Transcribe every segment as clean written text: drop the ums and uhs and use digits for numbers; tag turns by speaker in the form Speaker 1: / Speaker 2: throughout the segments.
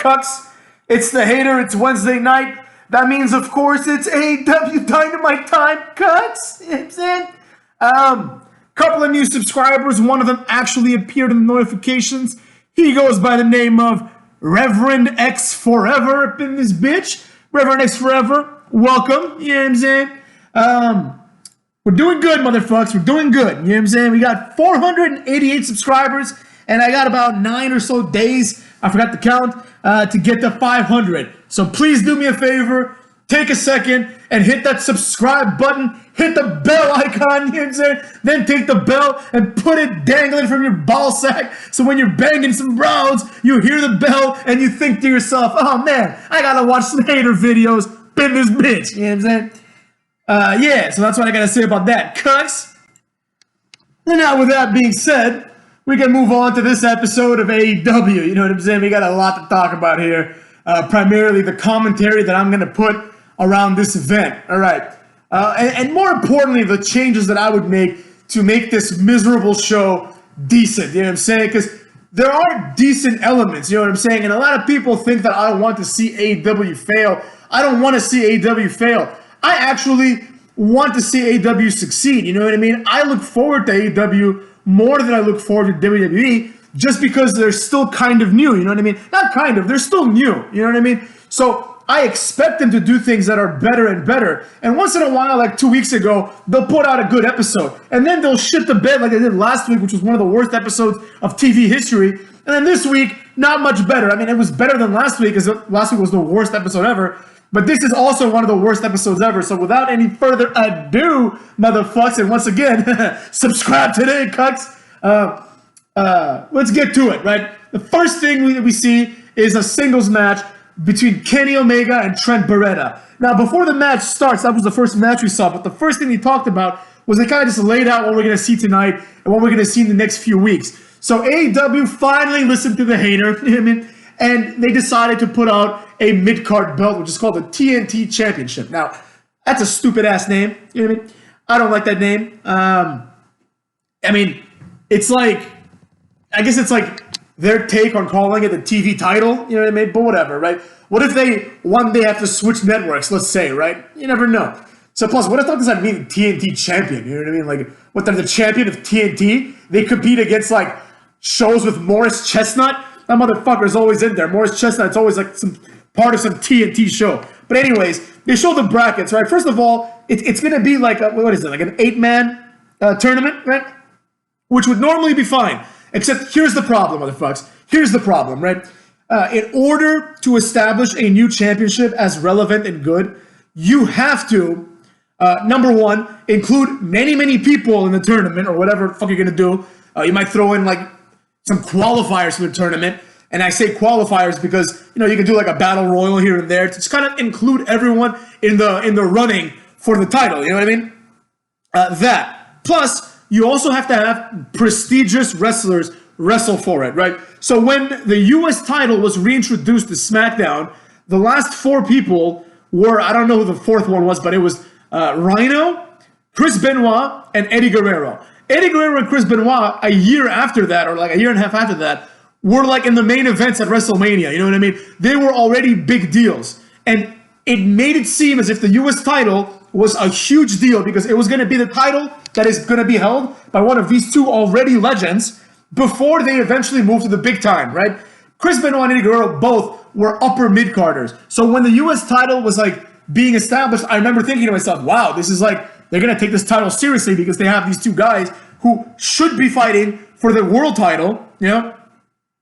Speaker 1: cucks? It's the hater. It's Wednesday night. That means, of course, it's AEW Dynamite time, cucks. You know what I'm saying? Couple of new subscribers. One of them actually appeared in the notifications. He goes by the name of Reverend X Forever up in this bitch. Reverend X Forever, welcome. You know what I'm saying? We're doing good, motherfuckers. We're doing good. You know what I'm saying? We got 488 subscribers, and I got about 9 or so days, I forgot to count, to get to 500. So please do me a favor, take a second, and hit that subscribe button, hit the bell icon, you know what I'm saying? Then take the bell and put it dangling from your ball sack, so when you're banging some bros, you hear the bell, and you think to yourself, oh man, I gotta watch some hater videos, in this bitch, you know what I'm saying? Yeah, so that's what I gotta say about that, cuts. And now with that being said, we can move on to this episode of AEW. You know what I'm saying? We got a lot to talk about here. Primarily the commentary that I'm gonna put around this event. All right. And more importantly, the changes that I would make to make this miserable show decent. You know what I'm saying? Because there are decent elements, you know what I'm saying? And a lot of people think that I want to see AEW fail. I don't want to see AEW fail. I actually want to see AEW succeed, you know what I mean? I look forward to AEW more than I look forward to WWE just because they're still kind of new, you know what I mean? Not kind of, they're still new, you know what I mean? So I expect them to do things that are better and better. And once in a while, like 2 weeks ago, they'll put out a good episode. And then they'll shit the bed like they did last week, which was one of the worst episodes of TV history. And then this week, not much better. I mean, it was better than last week, because last week was the worst episode ever. But this is also one of the worst episodes ever. So without any further ado, motherfucks, and once again, subscribe today, cucks. Let's get to it, right? The first thing we see is a singles match between Kenny Omega and Trent Beretta. Now, before the match starts, that was the first match we saw, but the first thing he talked about was they kind of just laid out what we're going to see tonight and what we're going to see in the next few weeks. So AEW finally listened to the hater, you know what I mean? And they decided to put out a mid-card belt, which is called the TNT Championship. Now, that's a stupid-ass name, you know what I mean? I don't like that name. I mean, it's like, I guess it's like their take on calling it the TV title, you know what I mean? But whatever, right? What if they one day have to switch networks, let's say, right? You never know. So plus, what the fuck does that mean, TNT champion? You know what I mean? Like, what, they're the champion of TNT? They compete against, like, shows with Morris Chestnut? That motherfucker's always in there. Morris Chestnut's always, like, some part of some TNT show. But anyways, they show the brackets, right? First of all, it's going to be like, what is it, like an 8-man tournament, right? Which would normally be fine. Except here's the problem, motherfuckers. Here's the problem, right? In order to establish a new championship as relevant and good, you have to, number one, include many, many people in the tournament or whatever the fuck you're going to do. You might throw in, like, some qualifiers for the tournament. And I say qualifiers because, you know, you can do like a battle royal here and there to just kind of include everyone in the running for the title. You know what I mean? That. Plus, you also have to have prestigious wrestlers wrestle for it, right? So when the U.S. title was reintroduced to SmackDown, the last 4 people were, I don't know who the 4th one was, but it was Rhino, Chris Benoit, and Eddie Guerrero. Eddie Guerrero and Chris Benoit, a year after that, or like a year and a half after that, were like in the main events at WrestleMania, you know what I mean? They were already big deals. And it made it seem as if the U.S. title was a huge deal because it was going to be the title that is going to be held by one of these 2 already legends before they eventually moved to the big time, right? Chris Benoit and Eddie Guerrero both were upper mid-carders. So when the U.S. title was like being established, I remember thinking to myself, wow, this is like, they're going to take this title seriously because they have these 2 guys who should be fighting for the world title, you know,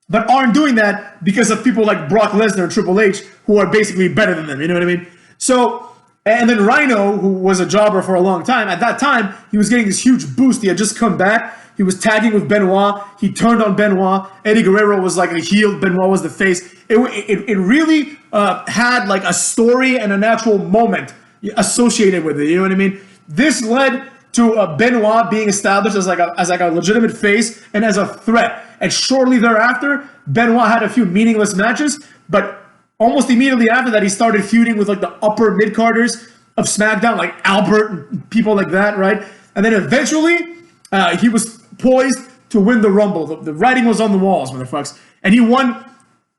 Speaker 1: but aren't doing that because of people like Brock Lesnar and Triple H, who are basically better than them, you know what I mean? So, and then Rhino, who was a jobber for a long time, at that time, he was getting this huge boost. He had just come back. He was tagging with Benoit. He turned on Benoit. Eddie Guerrero was like a heel. Benoit was the face. It really had like a story and an actual moment associated with it, you know what I mean? This led to Benoit being established as like a legitimate face and as a threat. And shortly thereafter, Benoit had a few meaningless matches, but almost immediately after that, he started feuding with like the upper mid-carders of SmackDown, like Albert and people like that, right? And then eventually, he was poised to win the Rumble. The writing was on the walls, motherfuckers. And he won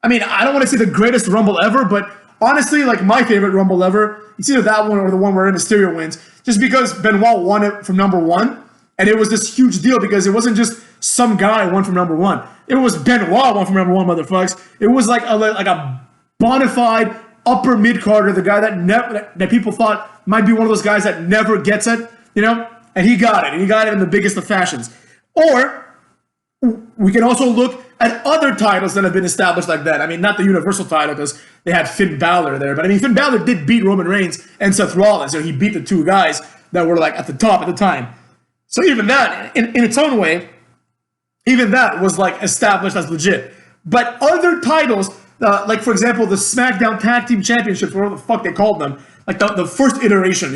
Speaker 1: I mean, I don't want to say the greatest Rumble ever, but honestly, like my favorite Rumble ever, it's either that one or the one where Mysterio wins, just because Benoit won it from number one, and it was this huge deal because it wasn't just some guy won from number one. It was Benoit won from number one, motherfucks. It was like a bona fide upper mid-carder, the guy that people thought might be one of those guys that never gets it, and he got it, and he got it in the biggest of fashions. Or we can also look at other titles that have been established like that. I mean, not the Universal title because they had Finn Balor there, but I mean, Finn Balor did beat Roman Reigns and Seth Rollins. He beat the two guys that were like at the top at the time. So even that, in its own way, even that was like established as legit. But other titles, like for example, the SmackDown Tag Team Championships, whatever the fuck they called them, like the first iteration,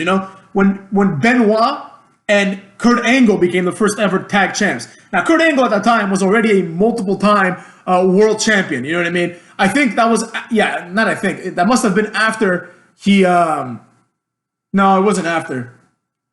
Speaker 1: when Benoit and Kurt Angle became the first ever tag champs. Now, Kurt Angle at that time was already a multiple-time world champion. You know what I mean? I think that was, that must have been after he, no, it wasn't after.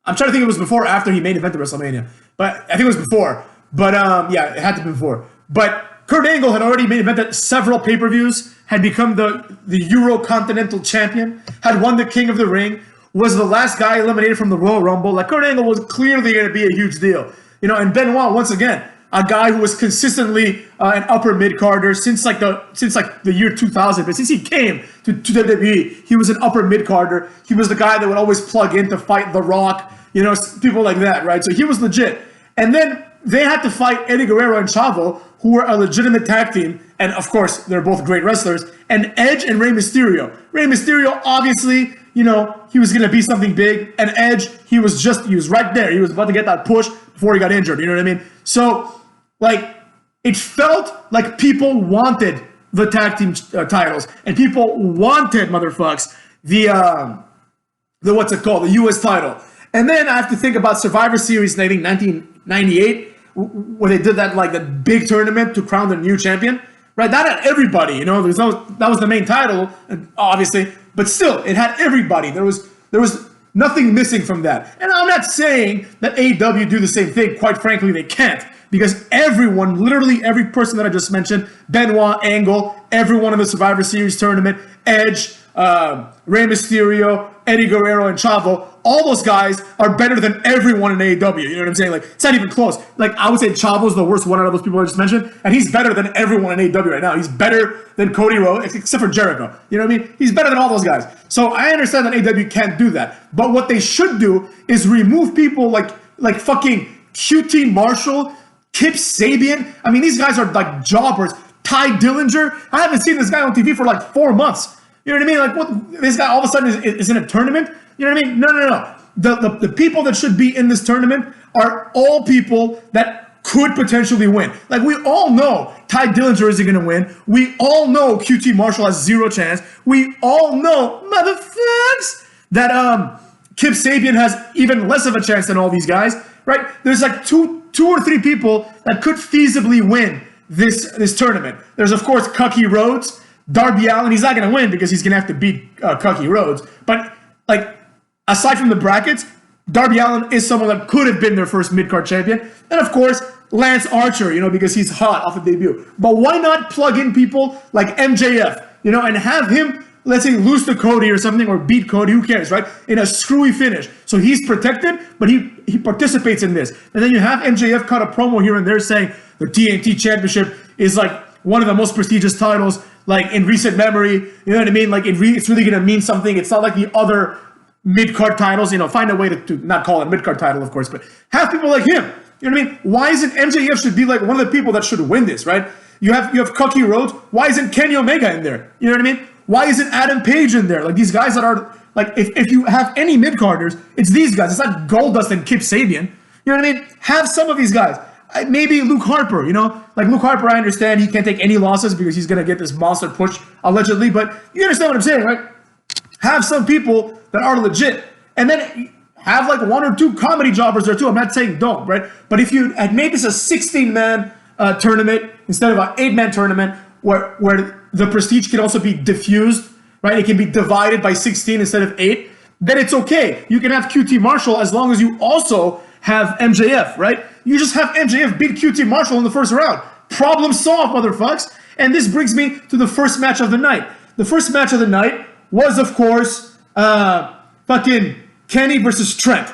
Speaker 1: I'm trying to think it was before or after he main evented WrestleMania. But I think it was before. But it had to be before. But Kurt Angle had already main evented several pay-per-views, had become the Euro-Continental champion, had won the King of the Ring, was the last guy eliminated from the Royal Rumble. Like, Kurt Angle was clearly going to be a huge deal. And Benoit, once again, a guy who was consistently an upper mid-carder since the year 2000. But since he came to WWE, he was an upper mid-carder. He was the guy that would always plug in to fight The Rock, people like that, right? So he was legit. And then they had to fight Eddie Guerrero and Chavo, who were a legitimate tag team. And, of course, they're both great wrestlers. And Edge and Rey Mysterio. Rey Mysterio, obviously, he was going to be something big. And Edge, he was right there. He was about to get that push before he got injured. You know what I mean? So, it felt like people wanted the tag team titles. And people wanted, motherfucks, the what's it called? The U.S. title. And then I have to think about Survivor Series, I think, 1998, where they did that big tournament to crown the new champion. Right? That had everybody, that was the main title, obviously. But still, it had everybody. There was nothing missing from that. And I'm not saying that AEW do the same thing. Quite frankly, they can't. Because everyone, literally every person that I just mentioned, Benoit, Angle, everyone in the Survivor Series tournament, Edge, Rey Mysterio, Eddie Guerrero, and Chavo, all those guys are better than everyone in AEW. You know what I'm saying? It's not even close. I would say Chavo's the worst one out of those people I just mentioned, and he's better than everyone in AEW right now. He's better than Cody Rhodes, except for Jericho. You know what I mean? He's better than all those guys. So I understand that AEW can't do that. But what they should do is remove people like fucking QT Marshall, Kip Sabian. I mean, these guys are like jobbers. Ty Dillinger. I haven't seen this guy on TV for 4 months. You know what I mean? What? This guy all of a sudden is in a tournament? You know what I mean? No. The people that should be in this tournament are all people that could potentially win. We all know Ty Dillinger isn't going to win. We all know QT Marshall has zero chance. We all know, motherfuckers, that Kip Sabian has even less of a chance than all these guys, right? There's two or three people that could feasibly win this tournament. There's, of course, Cucky Rhodes. Darby Allin, he's not going to win because he's going to have to beat Cucky Rhodes. But, aside from the brackets, Darby Allin is someone that could have been their first mid-card champion. And, of course, Lance Archer, because he's hot off the debut. But why not plug in people like MJF, and have him, let's say, lose to Cody or something, or beat Cody, who cares, right? In a screwy finish. So he's protected, but he participates in this. And then you have MJF cut a promo here and there saying the TNT Championship is, one of the most prestigious titles, in recent memory. You know what I mean? It's really going to mean something. It's not like the other mid-card titles. Find a way to not call it a mid-card title, of course, but have people like him. You know what I mean? Why isn't MJF should be one of the people that should win this, right? You have Cucky Rhodes. Why isn't Kenny Omega in there? You know what I mean? Why isn't Adam Page in there? These guys that are, if you have any mid-carders, it's these guys. It's not Goldust and Kip Sabian. You know what I mean? Have some of these guys. Maybe Luke Harper, Luke Harper, I understand he can't take any losses because he's going to get this monster push, allegedly, but you understand what I'm saying, right? Have some people that are legit, and then have 1 or 2 comedy jobbers there too. I'm not saying don't, right? But if you had made this a 16-man tournament instead of an 8-man tournament where the prestige can also be diffused, right? It can be divided by 16 instead of 8, then it's okay. You can have QT Marshall as long as you also have MJF, right? You just have MJF beat QT Marshall in the first round. Problem solved, motherfucks. And this brings me to the first match of the night. The first match of the night was, of course, fucking Kenny versus Trent,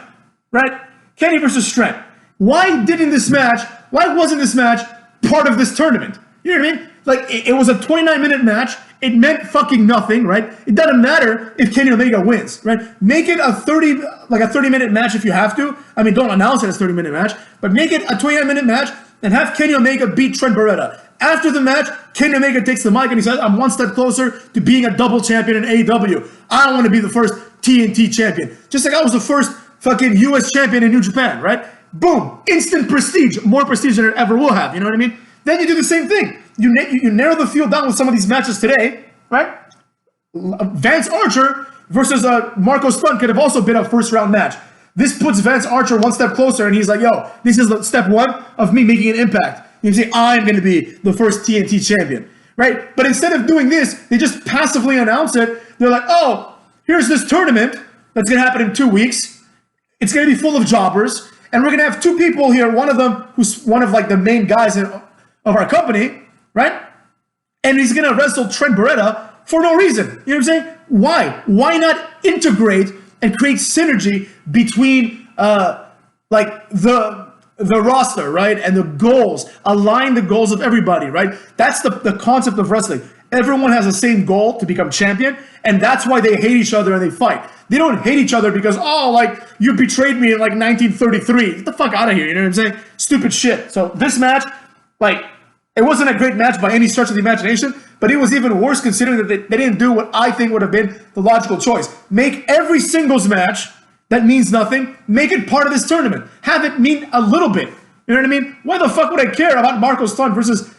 Speaker 1: right? Kenny versus Trent. Why wasn't this match part of this tournament? You know what I mean? Like, it was a 29-minute match. It meant fucking nothing, right? It doesn't matter if Kenny Omega wins, right? Make it a 30-minute match if you have to. I mean, don't announce it as a 30-minute match, but make it a 29-minute match and have Kenny Omega beat Trent Beretta. After the match, Kenny Omega takes the mic and he says, I'm one step closer to being a double champion in AEW. I want to be the first TNT champion. Just like I was the first fucking US champion in New Japan, right? Boom. Instant prestige. More prestige than it ever will have. You know what I mean? Then you do the same thing. You narrow the field down with some of these matches today, right? Vance Archer versus Marco Stunt could have also been a first-round match. This puts Vance Archer one step closer, and he's like, yo, this is step one of me making an impact. You say, I'm going to be the first TNT champion, right? But instead of doing this, they just passively announce it. They're like, oh, here's this tournament that's going to happen in 2 weeks. It's going to be full of jobbers, and we're going to have two people here, one of them who's one of like the main guys of our company, right? And he's going to wrestle Trent Beretta for no reason. You know what I'm saying? Why? Why not integrate and create synergy between like the roster, right? And the goals. Align the goals of everybody, right? That's the concept of wrestling. Everyone has the same goal to become champion, and that's why they hate each other and they fight. They don't hate each other because, oh, like, you betrayed me in like 1933. Get the fuck out of here, you know what I'm saying? Stupid shit. So this match, like, it wasn't a great match by any stretch of the imagination, but it was even worse considering that they didn't do what I think would have been the logical choice. Make every singles match that means nothing, make it part of this tournament. Have it mean a little bit. You know what I mean? Why the fuck would I care about Marco Stunt versus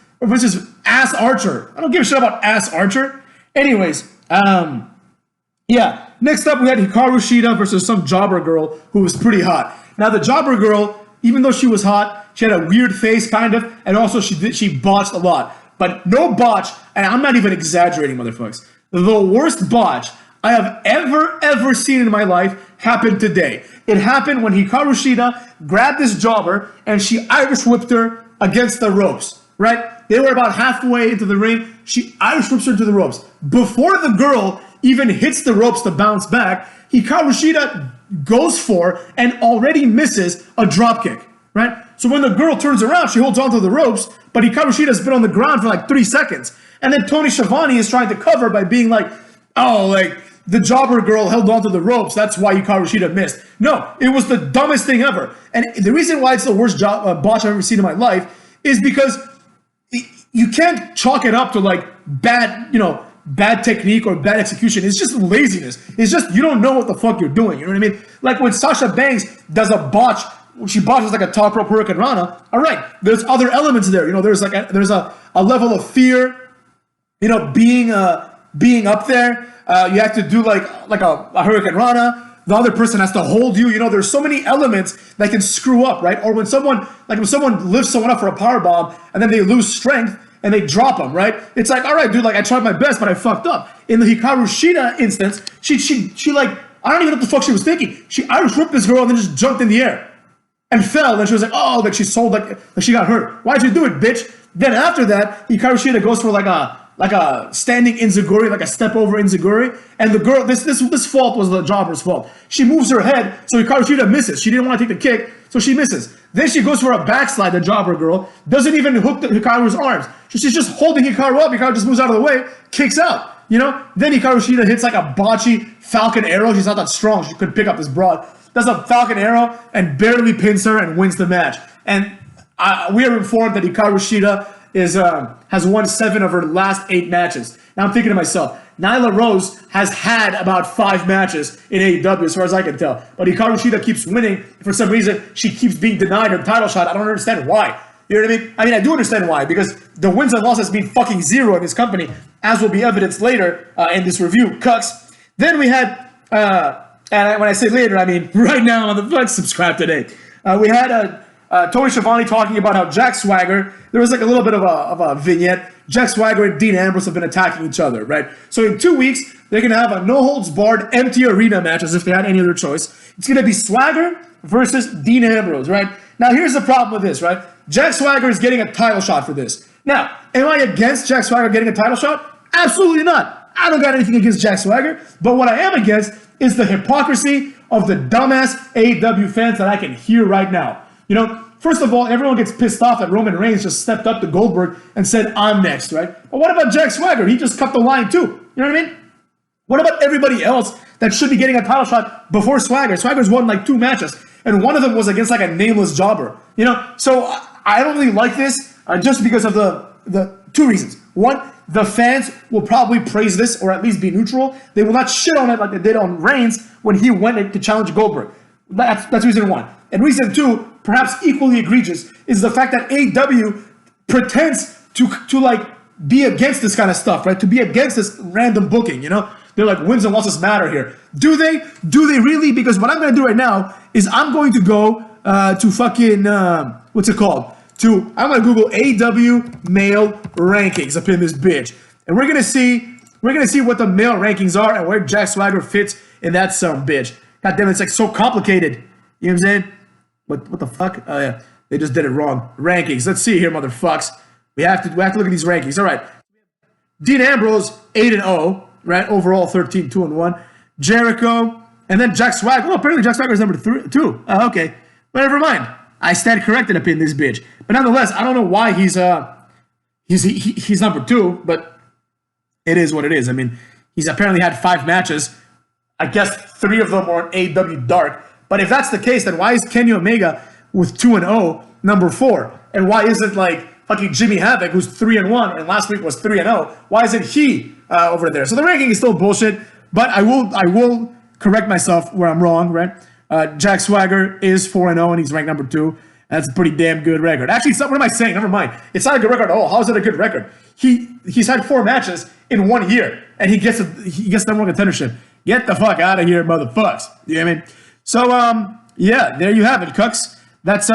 Speaker 1: Ass Archer? I don't give a shit about Ass Archer. Anyways, yeah. Next up, we had Hikaru Shida versus some jobber girl who was pretty hot. Now, the jobber girl, even though she was hot, she had a weird face, kind of, and also she botched a lot. But no botch, and I'm not even exaggerating, motherfuckers. The worst botch I have ever seen in my life happened today. It happened when Hikaru Shida grabbed this jobber and she Irish whipped her against the ropes, right? They were about halfway into the ring. She Irish whips her to the ropes. Before the girl even hits the ropes to bounce back, Hikaru Shida goes for and already misses a dropkick, right? So when the girl turns around, she holds onto the ropes, but Hikaru Shida's been on the ground for like 3 seconds. And then Tony Schiavone is trying to cover by being like, oh, like, the jobber girl held onto the ropes, that's why Hikaru Shida missed. No, it was the dumbest thing ever. And the reason why it's the worst botch I've ever seen in my life is because you can't chalk it up to like bad technique or bad execution. It's just laziness. It's just you don't know what the fuck you're doing. You know what I mean? Like when Sasha Banks does a botch, she botches like a top rope Hurricane Rana. All right, there's other elements there. You know, there's a level of fear. You know, being up there. You have to do like a Hurricane Rana. The other person has to hold you. You know, there's so many elements that can screw up, right? Or when someone lifts someone up for a power bomb and then they lose strength and they drop them, right? It's like, all right, dude, like I tried my best, but I fucked up. In the Hikaru Shida instance, she like, I don't even know what the fuck she was thinking. She Irish whipped this girl and then just jumped in the air and fell. And she was like, oh, like she sold like she got hurt. Why'd you do it, bitch? Then after that, Hikaru Shida goes for like a standing enziguri, like a step over enziguri, and the girl, this fault was the jobber's fault. She moves her head, so Hikaru Shida misses. She didn't want to take the kick, so she misses. Then she goes for a backslide, the jobber girl, doesn't even hook Hikaru's arms. So she's just holding Hikaru up, Hikaru just moves out of the way, kicks out, you know? Then Hikaru Shida hits like a botchy Falcon Arrow. She's not that strong, she could pick up this broad. Does a Falcon Arrow and barely pins her and wins the match. And we are informed that Hikaru Shida has won 7 of her last 8 matches. Now I'm thinking to myself, Nyla Rose has had about 5 matches in AEW as far as I can tell. But Hikaru Shida keeps winning. For some reason, she keeps being denied her title shot. I don't understand why. You know what I mean? I mean, I do understand why, because the wins and losses mean fucking 0 in this company, as will be evidenced later in this review. Cucks. Then we had, and when I say later, I mean right now on the Let's Subscribe Today. We had Tony Schiavone talking about how Jack Swagger, there was like a little bit of a vignette. Jack Swagger and Dean Ambrose have been attacking each other, right? So in 2 weeks, they're going to have a no-holds-barred empty arena match as if they had any other choice. It's going to be Swagger versus Dean Ambrose, right? Now here's the problem with this, right? Jack Swagger is getting a title shot for this. Now, am I against Jack Swagger getting a title shot? Absolutely not. I don't got anything against Jack Swagger, but what I am against is the hypocrisy of the dumbass AEW fans that I can hear right now. You know, first of all, everyone gets pissed off that Roman Reigns just stepped up to Goldberg and said, I'm next, right? But what about Jack Swagger? He just cut the line too. You know what I mean? What about everybody else that should be getting a title shot before Swagger? Swagger's won like 2 matches, and one of them was against like a nameless jobber. You know, so I don't really like this just because of the 2 reasons. One, the fans will probably praise this or at least be neutral. They will not shit on it like they did on Reigns when he went to challenge Goldberg. That's reason 1. And reason 2, perhaps equally egregious, is the fact that AEW pretends to like be against this kind of stuff, right? To be against this random booking, you know? They're like, wins and losses matter here. Do they? Do they really? Because what I'm going to do right now is I'm going to go to fucking, what's it called? I'm going to Google AEW male rankings up in this bitch. And we're going to see what the male rankings are and where Jack Swagger fits in that son bitch. God damn it, it's like so complicated. You know what I'm saying? What the fuck? Oh yeah, they just did it wrong. Rankings. Let's see here, motherfucks. We have to look at these rankings. All right. Dean Ambrose 8-0, right? Overall 13-2-1. Jericho, and then Jack Swagger. Oh, apparently Jack Swagger is number 2. Oh, okay. But never mind. I stand corrected up in this bitch. But nonetheless, I don't know why he's number 2, but it is what it is. I mean, he's apparently had 5 matches. I guess 3 of them are in AEW Dark. But if that's the case, then why is Kenny Omega with 2-0 number 4? And why isn't like fucking Jimmy Havoc, who's 3-1, and last week was 3-0? Why isn't he over there? So the ranking is still bullshit. But I will correct myself where I'm wrong, right? Jack Swagger is 4-0 and he's ranked number 2. That's a pretty damn good record. Actually, what am I saying? Never mind. It's not a good record at all. How is it a good record? He's had 4 matches in 1 year and he gets number 1 contendership. Get the fuck out of here, motherfucks. You know what I mean? So yeah, there you have it, cucks. That's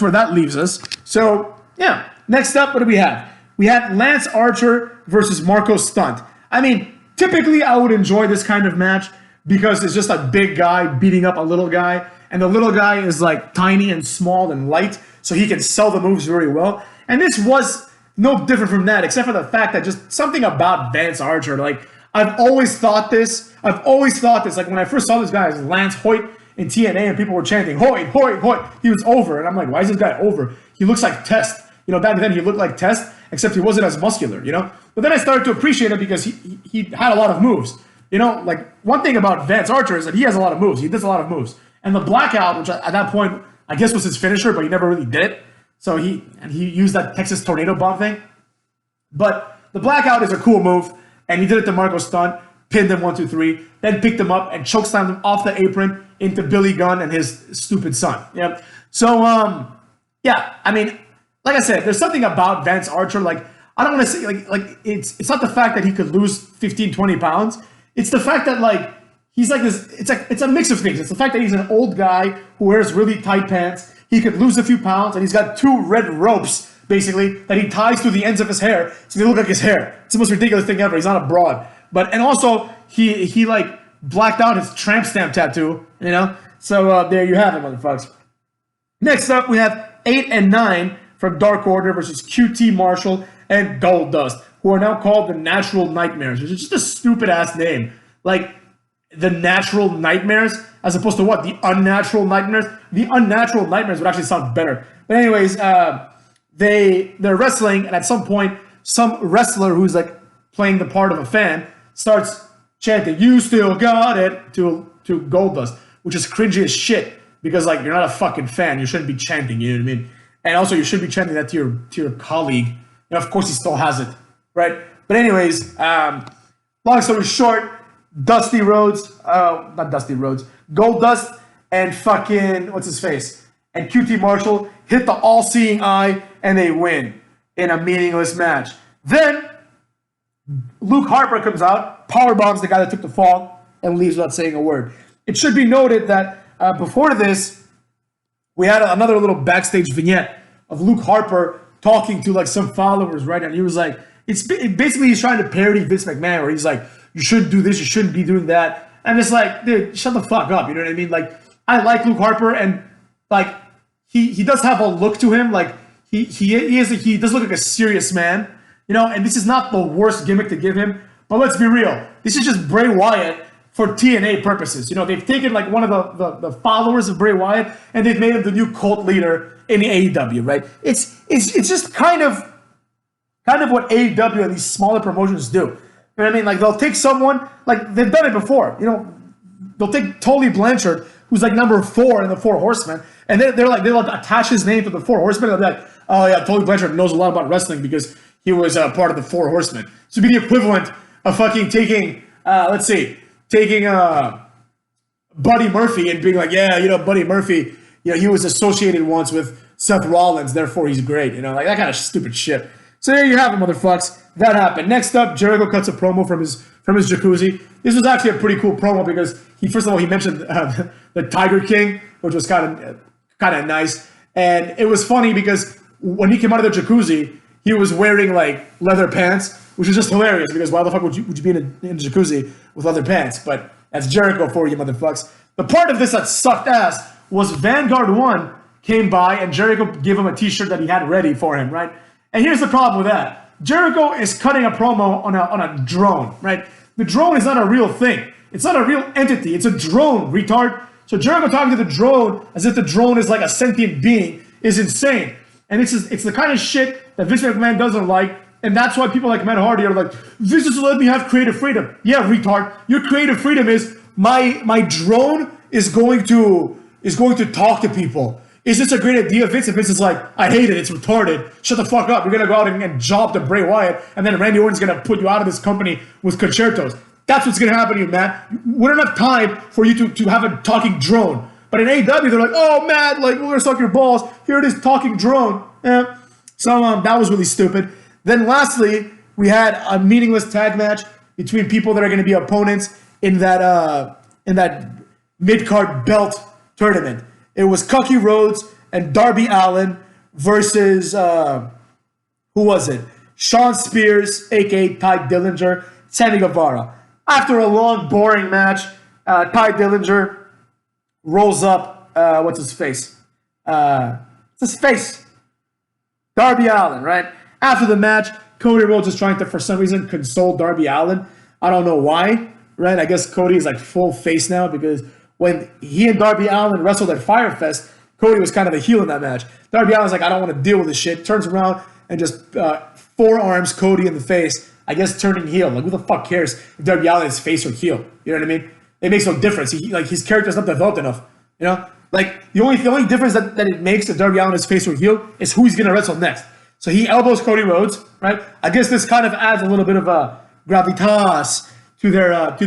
Speaker 1: where that leaves us. So yeah, next up, what do we have? We had Lance Archer versus Marco Stunt. I mean, typically I would enjoy this kind of match because it's just a big guy beating up a little guy, and the little guy is like tiny and small and light, so he can sell the moves very well. And this was no different from that, except for the fact that just something about Lance Archer, like I've always thought this, like when I first saw this guy as Lance Hoyt in TNA and people were chanting, Hoyt, Hoyt, Hoyt, he was over. And I'm like, why is this guy over? He looks like Test. You know, back then he looked like Test, except he wasn't as muscular, you know? But then I started to appreciate it because he had a lot of moves. You know, like one thing about Lance Archer is that he has a lot of moves. He does a lot of moves. And the blackout, which at that point, I guess was his finisher, but he never really did it. So he used that Texas Tornado Bomb thing. But the blackout is a cool move, and he did it to Marco Stunt, pinned him 1, 2, 3, then picked him up and chokeslammed him off the apron into Billy Gunn and his stupid son. Yeah. So yeah, I mean, like I said, there's something about Lance Archer. Like I don't want to say like it's not the fact that he could lose 15, 20 pounds. It's the fact that like he's like this. It's a mix of things. It's the fact that he's an old guy who wears really tight pants. He could lose a few pounds, and he's got 2 red ropes basically that he ties to the ends of his hair, so they look like his hair. It's the most ridiculous thing ever. He's not a broad, and also he like blacked out his tramp stamp tattoo. You know, so there you have it, motherfuckers. Next up, we have 8 and 9 from Dark Order versus QT Marshall and Goldust, who are now called the Natural Nightmares, which is just a stupid-ass name. Like, the Natural Nightmares, as opposed to what? The Unnatural Nightmares? The Unnatural Nightmares would actually sound better. But anyways, they're wrestling, and at some point, some wrestler who's, like, playing the part of a fan starts chanting, "You still got it," to Goldust, which is cringy as shit, because, like, you're not a fucking fan. You shouldn't be chanting, you know what I mean? And also, you should be chanting that to your colleague. And of course, he still has it, right? But anyways, long story short, not Dusty Rhodes, Goldust and fucking, what's his face? And QT Marshall hit the all-seeing eye, and they win in a meaningless match. Then, Luke Harper comes out, powerbombs the guy that took the fall, and leaves without saying a word. It should be noted that before this, we had another little backstage vignette of Luke Harper talking to like some followers, right? And he was like, basically he's trying to parody Vince McMahon, where he's like, you shouldn't do this, you shouldn't be doing that. And it's like, dude, shut the fuck up, you know what I mean? Like, I like Luke Harper, and like, he does have a look to him, like, he does look like a serious man, you know. And this is not the worst gimmick to give him. But let's be real. This is just Bray Wyatt for TNA purposes. You know, they've taken like one of the followers of Bray Wyatt and they've made him the new cult leader in the AEW, right? It's just kind of what AEW and these smaller promotions do. You know what I mean? Like they'll take someone, like they've done it before. You know, they'll take Tully Blanchard, who's like number 4 in the Four Horsemen, and they'll attach his name to the Four Horsemen. They'll be like, oh yeah, Tully Blanchard knows a lot about wrestling because he was part of the Four Horsemen. So it'd be the equivalent of fucking taking Buddy Murphy and being like, yeah, you know, Buddy Murphy, you know, he was associated once with Seth Rollins, therefore he's great, you know, like that kind of stupid shit. So there you have it, motherfucks. That happened. Next up, Jericho cuts a promo from his jacuzzi. This was actually a pretty cool promo because he mentioned the Tiger King, which was kind of nice, and it was funny because when he came out of the jacuzzi, he was wearing like leather pants, which was just hilarious because why the fuck would you be in a jacuzzi with leather pants? But that's Jericho for you, motherfucks. The part of this that sucked ass was Vanguard 1 came by and Jericho gave him a t-shirt that he had ready for him, right? And here's the problem with that. Jericho is cutting a promo on a drone, right? The drone is not a real thing. It's not a real entity. It's a drone, retard. So Jericho talking to the drone as if the drone is like a sentient being is insane. And it's the kind of shit that Vince McMahon doesn't like. And that's why people like Matt Hardy are like, this is to let me have creative freedom. Yeah, retard. Your creative freedom is my drone is going to talk to people. Is this a great idea? Vince? And Vince is like, I hate it. It's retarded. Shut the fuck up. You're going to go out and job to Bray Wyatt. And then Randy Orton's going to put you out of this company with concertos. That's what's going to happen to you, Matt. We don't have time for you to have a talking drone. But in AEW, they're like, oh, Matt, like, we're going to suck your balls. Here it is, talking drone. So that was really stupid. Then lastly, we had a meaningless tag match between people that are going to be opponents in that mid-card belt tournament. It was Cookie Rhodes and Darby Allin versus, who was it? Sean Spears, a.k.a. Ty Dillinger, Sammy Guevara. After a long, boring match, Ty Dillinger rolls up, what's his face? Darby Allin, right? After the match, Cody Rhodes is trying to, for some reason, console Darby Allin. I don't know why, right? I guess Cody is like full face now because when he and Darby Allin wrestled at Fyre Fest, Cody was kind of the heel in that match. Darby Allin's like, I don't want to deal with this shit. Turns around and just forearms Cody in the face, I guess turning heel. Like, who the fuck cares if Darby Allin is face or heel? You know what I mean? It makes no difference. His character's not developed enough. You know? Like, the only difference that it makes if Darby Allin is face or heel is who he's going to wrestle next. So he elbows Cody Rhodes, right? I guess this kind of adds a little bit of a gravitas to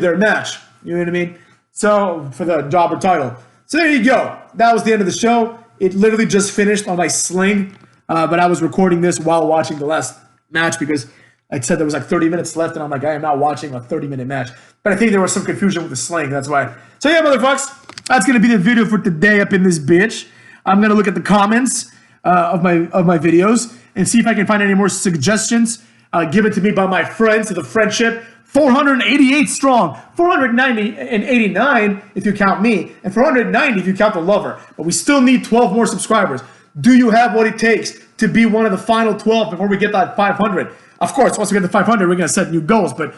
Speaker 1: their match. You know what I mean? So, for the jobber title. So there you go. That was the end of the show. It literally just finished on my sling, but I was recording this while watching the last match because I said there was like 30 minutes left, and I'm like, I am not watching a 30-minute match. But I think there was some confusion with the sling, that's why. So yeah, motherfuckers, that's going to be the video for today up in this bitch. I'm going to look at the comments of my videos and see if I can find any more suggestions given to me by my friends of the friendship. 488 strong, 489 if you count me, and 490 if you count the lover. But we still need 12 more subscribers. Do you have what it takes to be one of the final 12 before we get that 500? Of course, once we get to 500, we're going to set new goals. But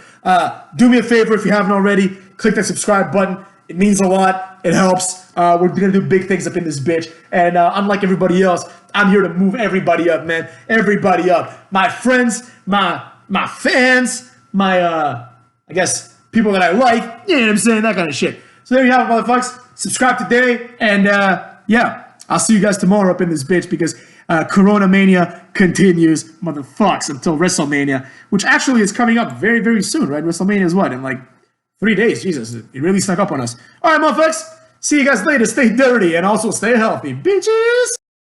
Speaker 1: do me a favor if you haven't already. Click that subscribe button. It means a lot. It helps. We're going to do big things up in this bitch. And unlike everybody else, I'm here to move everybody up, man. Everybody up. My friends, my fans, my, I guess, people that I like, you know what I'm saying, that kind of shit. So there you have it, motherfuckers. Subscribe today, and yeah, I'll see you guys tomorrow up in this bitch because Corona Mania continues, motherfucks, until WrestleMania, which actually is coming up very, very soon, right? WrestleMania is what, in like 3 days? Jesus, it really snuck up on us. All right, motherfuckers, see you guys later. Stay dirty and also stay healthy, bitches.